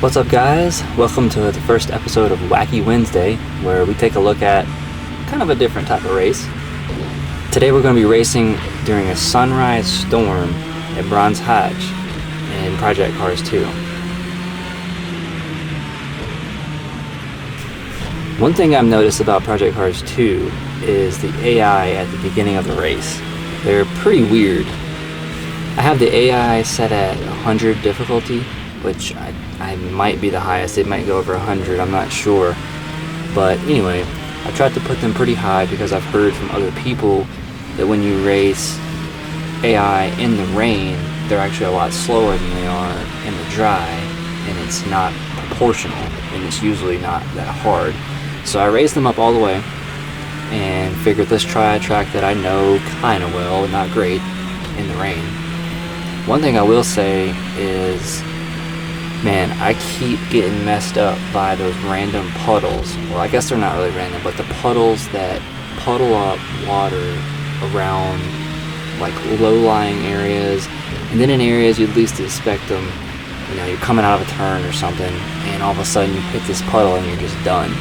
What's up, guys? Welcome to the first episode of Wacky Wednesday, where we take a look at kind of a different type of race. Today we're going to be racing during a sunrise storm at Brands Hatch in Project Cars 2. One thing I've noticed about Project Cars 2 is the AI at the beginning of the race. They're pretty weird. I have the AI set at 100 difficulty, which I might be the highest. It might go over 100, I'm not sure. But anyway, I tried to put them pretty high because I've heard from other people that when you race AI in the rain, they're actually a lot slower than they are in the dry, and it's not proportional, and it's usually not that hard. So I raised them up all the way and figured let's try a track that I know kind of well, not great, in the rain. One thing I will say is, man, I keep getting messed up by those random puddles. Well, I guess they're not really random, but the puddles that puddle up water around like low-lying areas, and then in areas you'd least expect them. You know, you're coming out of a turn or something, and all of a sudden you hit this puddle and you're just done.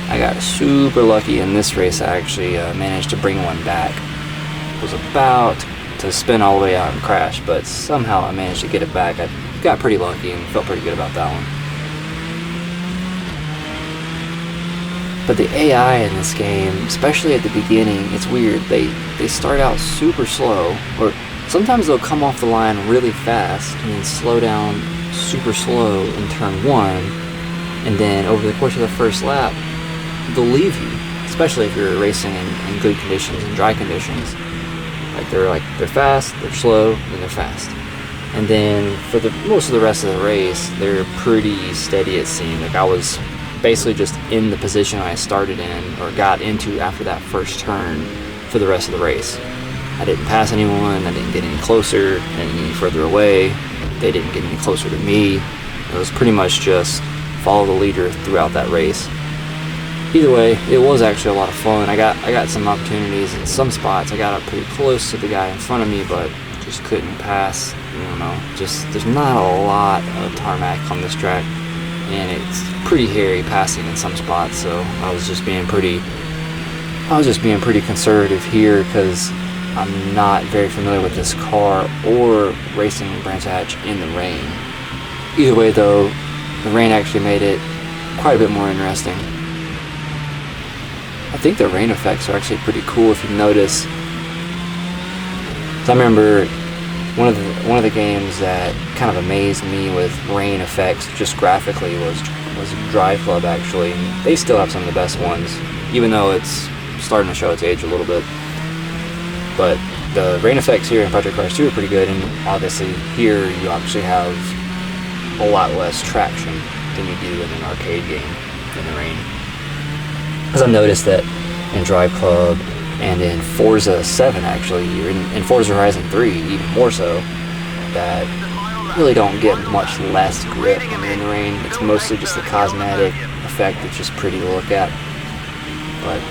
I got super lucky in this race. I actually managed to bring one back. I was about to spin all the way out and crash, but somehow I managed to get it back. I got pretty lucky and felt pretty good about that one. But the AI in this game, especially at the beginning, it's weird. They start out super slow, or sometimes they'll come off the line really fast and then slow down super slow in turn one, and then over the course of the first lap they'll leave you, especially if you're racing in good conditions and dry conditions. They're fast, they're slow, then they're fast. And then for the most of the rest of the race, they're pretty steady, it seemed. Like I was basically just in the position I started in or got into after that first turn for the rest of the race. I didn't pass anyone, I didn't get any closer, any further away. They didn't get any closer to me. It was pretty much just follow the leader throughout that race. Either way, it was actually a lot of fun. I got some opportunities in some spots. I got up pretty close to the guy in front of me, but just couldn't pass. I don't know, just there's not a lot of tarmac on this track, and it's pretty hairy passing in some spots. So I was just being pretty conservative here because I'm not very familiar with this car or racing in Brands Hatch in the rain. Either way, though, the rain actually made it quite a bit more interesting. I think the rain effects are actually pretty cool if you notice. So I remember one of the games that kind of amazed me with rain effects just graphically was Drive Club, actually. They still have some of the best ones, even though it's starting to show its age a little bit. But the rain effects here in Project Cars 2 are pretty good, and obviously here you actually have a lot less traction than you do in an arcade game in the rain. Because I've noticed that in Drive Club and in Forza 7, actually, or in Forza Horizon 3 even more so, that really don't get much less grip when you're in the rain. It's mostly just the cosmetic effect that's just pretty to look at. But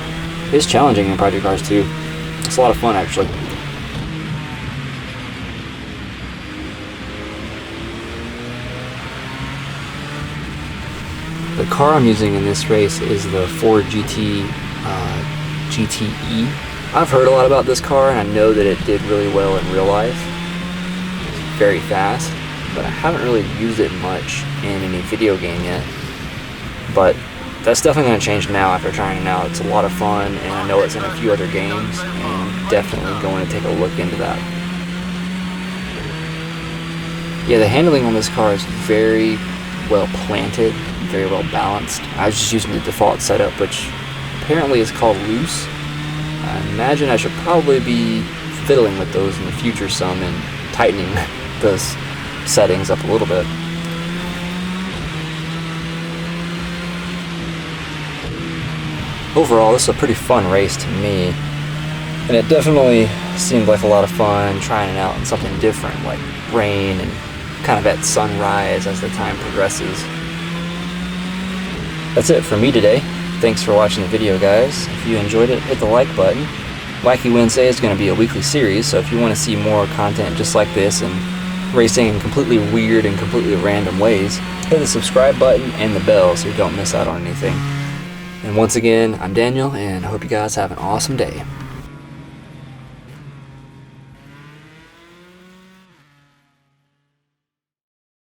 it's challenging in Project Cars 2. It's a lot of fun, actually. The car I'm using in this race is the Ford GT GTE. I've heard a lot about this car, and I know that it did really well in real life. It's very fast, but I haven't really used it much in any video game yet. But that's definitely going to change now after trying it out. It's a lot of fun, and I know it's in a few other games, and definitely going to take a look into that. Yeah, the handling on this car is very well planted, very well balanced. I was just using the default setup, which apparently is called loose. I imagine I should probably be fiddling with those in the future some and tightening those settings up a little bit. Overall, this is a pretty fun race to me, and it definitely seemed like a lot of fun trying it out in something different, like rain and kind of at sunrise as the time progresses. That's it for me today. Thanks for watching the video, guys. If you enjoyed it, hit the like button. Wacky Wednesday is going to be a weekly series, so if you want to see more content just like this and racing in completely weird and completely random ways, hit the subscribe button and the bell so you don't miss out on anything. And once again, I'm Daniel, and I hope you guys have an awesome day.